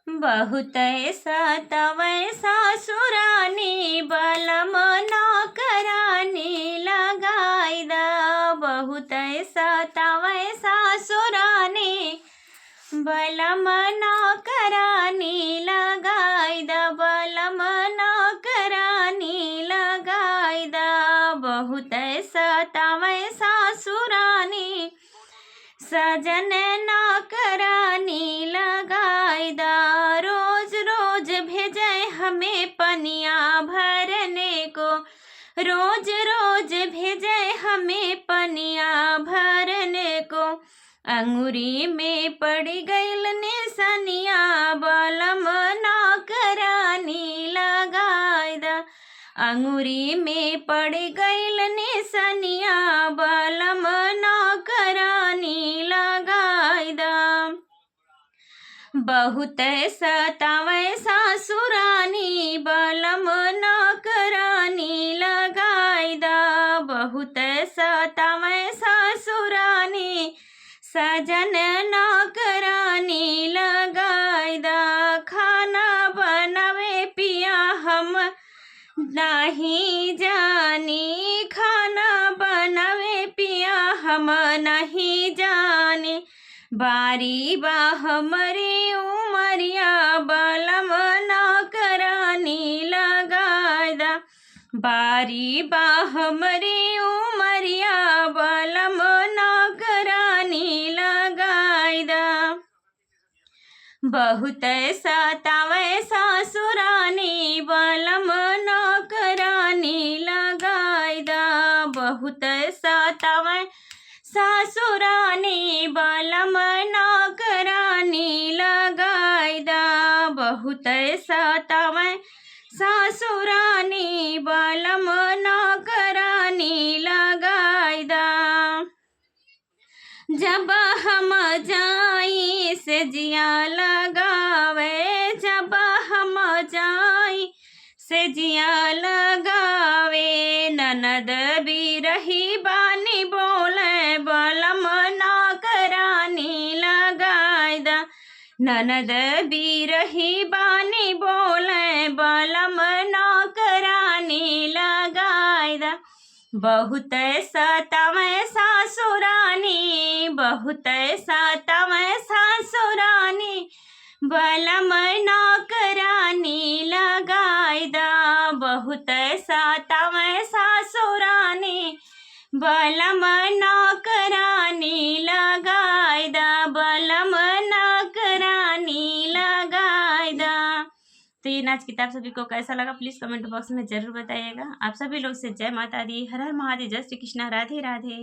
बहुत सतावै सासुरानी बलम नौकरानी लगाई द। बहुत सतावै सासुरानी बलम नौकरानी लगाई द। बलम नौकरानी लगाई द। बहुत सतावै सासुरानी सजन नौकरानी लगाई द। रोज रोज भेजे हमें पनिया भरने को। रोज रोज भेजे हमें पनिया भरने को। अंगूरी में पड़ गईल निसनिया बलम नौकरानी लगाई द। अंगूरी में पड़ गईल निसनिया बलम नौकरानी लगाई द। बहुत सतावै सासुरानी बलम नौकरानी लगाई द। बहुत सतावै सासुरानी सजन नौकरानी लगाई द। खाना बनावे पिया हम नहीं जानी। खाना बनावे पिया हम नहीं जानी। बारी बा हमरी उमरिया बलम नौकरानी लगाई द। बारी बा हमरी उमरिया बलम नौकरानी लगाई द। बहुत सतावै सासुरानी बलम नौकरानी लगाई द। बहुत सतावै सासुरानी बलम नौकरानी लगाई द। बहुत सतावै सासुरानी बलम नौकरानी लगाई द। जब हम जाई से जिया लगावे। जब हम जाई से जिया लगावे। ननद बिरही बानी बोले बलम नौकरानी लगाई द। ननद बिरही बानी बोले बलम नौकरानी लगाई द। बहुत सतावै सासुरानी बहुत सतावै सासुरानी बलम नौकरानी लगाई द। बहुत सतावै सासुरानी बलम नौकरानी लगाई द। बलम नौकरानी लगाई द। तो ये नाच किताब सभी को कैसा लगा प्लीज़ कमेंट बॉक्स में ज़रूर बताइएगा। आप सभी लोग से जय माता दी, हर हर महादेव, जय श्री कृष्णा, राधे राधे।